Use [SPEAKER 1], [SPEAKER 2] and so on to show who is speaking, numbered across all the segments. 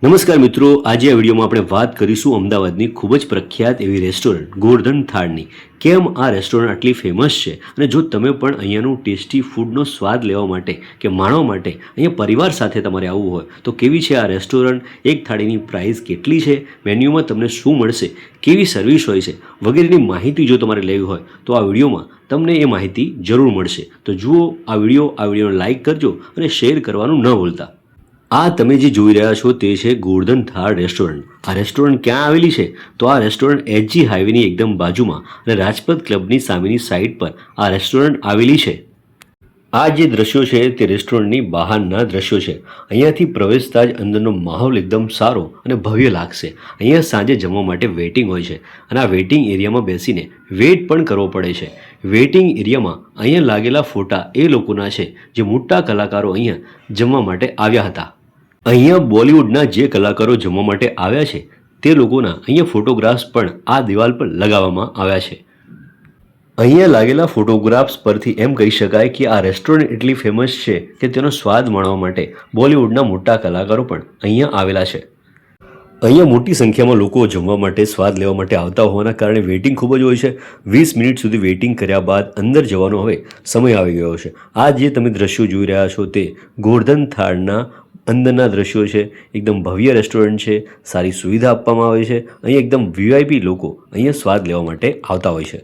[SPEAKER 1] નમસ્કાર મિત્રો, આજે આ વિડીયોમાં આપણે વાત કરીશું અમદાવાદની ખૂબ જ પ્રખ્યાત એવી રેસ્ટોરન્ટ ગોર્ધન થાળની. કેમ આ રેસ્ટોરન્ટ આટલી ફેમસ છે અને જો તમે પણ અહીંયાનું ટેસ્ટી ફૂડનો સ્વાદ લેવા માટે કે માણવા માટે અહીંયા પરિવાર સાથે તમારે આવવું હોય તો કેવી છે આ રેસ્ટોરન્ટ, એક થાળીની પ્રાઇસ કેટલી છે, મેન્યુમાં તમને શું મળશે, કેવી સર્વિસ હોય છે વગેરેની માહિતી જો તમારે લેવી હોય તો આ વિડીયોમાં તમને એ માહિતી જરૂર મળશે. તો જુઓ આ વિડીયોને લાઇક કરજો અને શેર કરવાનું ન ભૂલતા. આ તમે જે જોઈ રહ્યા છો તે છે ગોર્ધન થાળ રેસ્ટોરન્ટ. આ રેસ્ટોરન્ટ ક્યાં આવેલી છે તો આ રેસ્ટોરન્ટ એચજી હાઈવેની એકદમ બાજુમાં અને રાજપથ ક્લબની સામેની સાઈડ પર આ રેસ્ટોરન્ટ આવેલી છે. આ જે દ્રશ્યો છે તે રેસ્ટોરન્ટની બહારના દ્રશ્યો છે. અહીંયાથી પ્રવેશતા જ અંદરનો માહોલ એકદમ સારો અને ભવ્ય લાગશે. અહીંયા સાંજે જમવા માટે વેઇટિંગ હોય છે અને આ વેઇટિંગ એરિયામાં બેસીને વેઇટ પણ કરવો પડે છે. વેઇટિંગ એરિયામાં અહીંયા લાગેલા ફોટા એ લોકોના છે જે મોટા કલાકારો અહીંયા જમવા માટે આવ્યા હતા. અહીંયા બોલિવૂડના જે કલાકારો જમવા માટે આવ્યા છે તે લોકોના અહીંયા ફોટોગ્રાફ્સ પણ આ દિવાલ પર લગાવવામાં આવ્યા છે. અહીંયા લાગેલા ફોટોગ્રાફ્સ પરથી એમ કહી શકાય કે આ રેસ્ટોરન્ટ એટલી ફેમસ છે કે તેનો સ્વાદ માણવા માટે બોલિવૂડના મોટા કલાકારો પણ અહીંયા આવેલા છે. અહીંયા મોટી સંખ્યામાં લોકો જમવા માટે સ્વાદ લેવા માટે આવતા હોવાના કારણે વેઇટિંગ ખૂબ જ હોય છે. 20 મિનિટ સુધી વેઇટિંગ કર્યા બાદ અંદર જવાનો હવે સમય આવી ગયો છે. આ જે તમે દ્રશ્યો જોઈ રહ્યા છો તે ગોર્ધન થાળના અંદરના દ્રશ્યો છે. એકદમ ભવ્ય રેસ્ટોરન્ટ છે, સારી સુવિધા આપવામાં આવે છે. અહીંયા એકદમ વીઆઈપી લોકો અહીંયા સ્વાદ લેવા માટે આવતા હોય છે.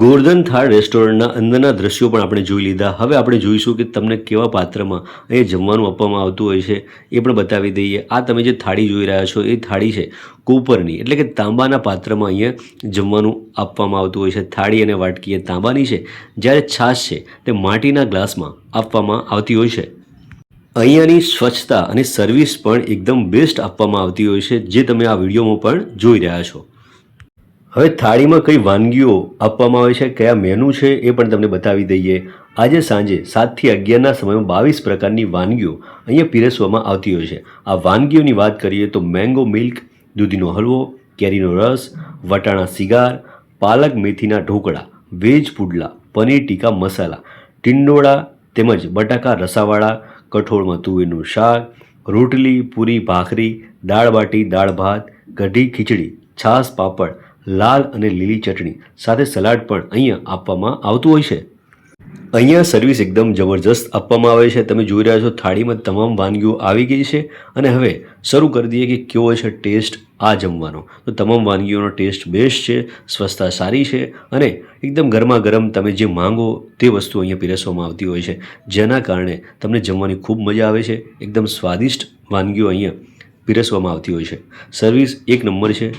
[SPEAKER 1] ગોર્ધન થાળ રેસ્ટોરન્ટના અંદરના દ્રશ્યો પણ આપણે જોઈ લીધા. હવે આપણે જોઈશું કે તમને કેવા પાત્રમાં અહીંયા જમવાનું આપવામાં આવતું હોય છે એ પણ બતાવી દઈએ. આ તમે જે થાળી જોઈ રહ્યા છો એ થાળી છે કોપરની, એટલે કે તાંબાના પાત્રમાં અહીંયા જમવાનું આપવામાં આવતું હોય છે. થાળી અને વાટકી એ તાંબાની છે, જ્યારે છાશ છે તે માટીના ગ્લાસમાં આપવામાં આવતી હોય છે. અહીંયાની સ્વચ્છતા અને સર્વિસ પણ એકદમ બેસ્ટ આપવામાં આવતી હોય છે, જે તમે આ વિડીયોમાં પણ જોઈ રહ્યા છો. હવે થાળીમાં કઈ વાનગીઓ આપવામાં આવે છે, કયા મેનુ છે એ પણ તમને બતાવી દઈએ. આજે સાંજે 7 થી 11ના સમયમાં 22 પ્રકારની વાનગીઓ અહીંયા પીરસવામાં આવતી હોય છે. આ વાનગીઓની વાત કરીએ તો મેંગો મિલ્ક, દૂધીનો હલવો, કેરીનો રસ, વટાણા સિગાર, પાલક મેથીના ઢોકળા, વેજ પુડલા, પનીર ટીકા મસાલા, ટિંડોળા તેમજ બટાકા રસાવાળા, કઠોળમાં તુવેરનું શાક, રોટલી, પૂરી, ભાખરી, દાળ બાટી, દાળ ભાત, કઢી, ખીચડી, છાશ, પાપડ, લાલ અને લીલી ચટણી સાથે સલાડ પણ અહીંયા આપવામાં આવતું હોય છે. અહીંયા સર્વિસ એકદમ જબરજસ્ત આપવામાં આવે છે. તમે જોઈ રહ્યા છો થાળીમાં તમામ વાનગીઓ આવી ગઈ છે અને હવે શરૂ કરી દઈએ કે કેવો છે ટેસ્ટ આ જમવાનો. તો તમામ વાનગીઓનો ટેસ્ટ બેસ્ટ છે, સ્વચ્છતા સારી છે અને એકદમ ગરમા ગરમ તમે જે માંગો તે વસ્તુ અહીંયા પીરસવામાં આવતી હોય છે, જેના કારણે તમને જમવાની ખૂબ મજા આવે છે. એકદમ સ્વાદિષ્ટ વાનગીઓ અહીંયા પીરસવામાં આવતી હોય છે. સર્વિસ એક નંબર છે.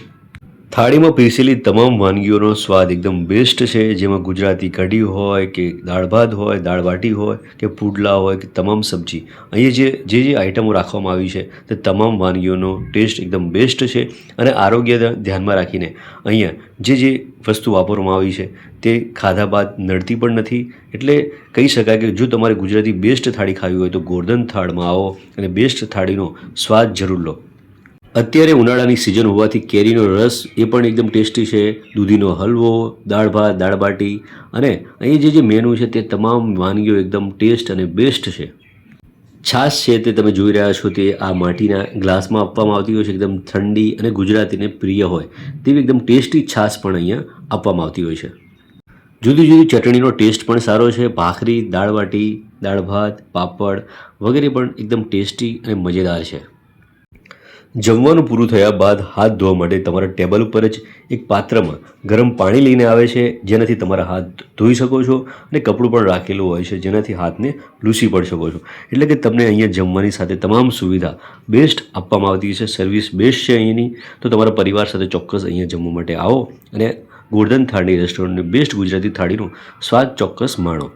[SPEAKER 1] થાળીમાં પીરસેલી તમામ વાનગીઓનો સ્વાદ એકદમ બેસ્ટ છે, જેમાં ગુજરાતી કઢી હોય કે દાળ ભાત હોય, દાળ બાટી હોય કે પુડલા હોય કે તમામ સબ્જી, અહીંયા જે આઇટમો રાખવામાં આવી છે તે તમામ વાનગીઓનો ટેસ્ટ એકદમ બેસ્ટ છે અને આરોગ્ય ધ્યાનમાં રાખીને અહીંયા જે વસ્તુ વાપરવામાં આવી છે તે ખાધા બાદ નડતી પણ નથી. એટલે કહી શકાય કે જો તમારે ગુજરાતી બેસ્ટ થાળી ખાવી હોય તો ગોર્ધન થાળમાં આવો અને બેસ્ટ થાળીનો સ્વાદ જરૂર લો. અત્યારે ઉનાળાની સિઝન હોવાથી કેરીનો રસ એ પણ એકદમ ટેસ્ટી છે, દૂધીનો હલવો, દાળ ભાત, દાળ બાટી અને અહીં જે મેનુ છે તે તમામ વાનગીઓ એકદમ ટેસ્ટ અને બેસ્ટ છે. છાશ છે તે તમે જોઈ રહ્યા છો તે આ માટીના ગ્લાસમાં આપવામાં આવતી હોય છે. એકદમ ઠંડી અને ગુજરાતીને પ્રિય હોય તેવી એકદમ ટેસ્ટી છાશ પણ અહીંયા આપવામાં આવતી હોય છે. જુદી જુદી ચટણીનો ટેસ્ટ પણ સારો છે. ભાખરી, દાળ બાટી, દાળ ભાત, પાપડ વગેરે પણ એકદમ ટેસ્ટી અને મજેદાર છે. જમવાનું પૂરું થયા બાદ હાથ ધોવા માટે તમારા ટેબલ ઉપર જ એક પાત્રમાં ગરમ પાણી લઈને આવે છે, જેનાથી તમારા હાથ ધોઈ શકો છો અને કપડું પણ રાખેલું હોય છે જેનાથી હાથને લૂછી પણ શકો છો. એટલે કે તમને અહીંયા જમવાની સાથે તમામ સુવિધા બેસ્ટ આપવામાં આવતી છે. સર્વિસ બેસ્ટ છે અહીંની. તો તમારા પરિવાર સાથે ચોક્કસ અહીંયા જમવા માટે આવો અને ગોર્ધન થાળની રેસ્ટોરન્ટની બેસ્ટ ગુજરાતી થાળીનો સ્વાદ ચોક્કસ માણો.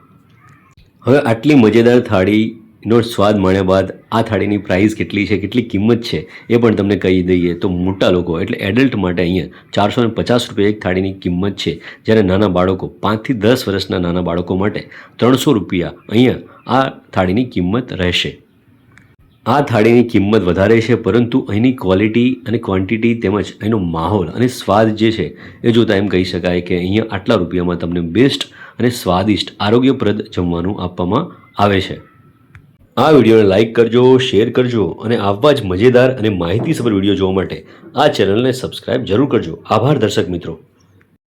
[SPEAKER 1] હવે આટલી મજેદાર થાળીનો સ્વાદ માણ્યા બાદ આ થાળીની પ્રાઇસ કેટલી છે, કેટલી કિંમત છે એ પણ તમને કહી દઈએ. તો મોટા લોકો એટલે એડલ્ટ માટે અહીંયા 450 રૂપિયા એક થાળીની કિંમત છે, જ્યારે નાના બાળકો 5 થી 10 વર્ષના નાના બાળકો માટે 300 રૂપિયા અહીંયા આ થાળીની કિંમત રહેશે. આ થાળીની કિંમત વધારે છે, પરંતુ અહીંની ક્વોલિટી અને ક્વોન્ટિટી તેમજ અહીંનો માહોલ અને સ્વાદ જે છે એ જોતાં એમ કહી શકાય કે અહીંયા આટલા રૂપિયામાં તમને બેસ્ટ અને સ્વાદિષ્ટ આરોગ્યપ્રદ જમવાનું આપવામાં આવે છે. આ વિડીયોને લાઇક કરજો, શેર કરજો અને આવા જ મજેદાર અને માહિતીસભર વિડીયો જોવા માટે આ ચેનલને સબસ્ક્રાઇબ જરૂર કરજો. આભાર દર્શક મિત્રો.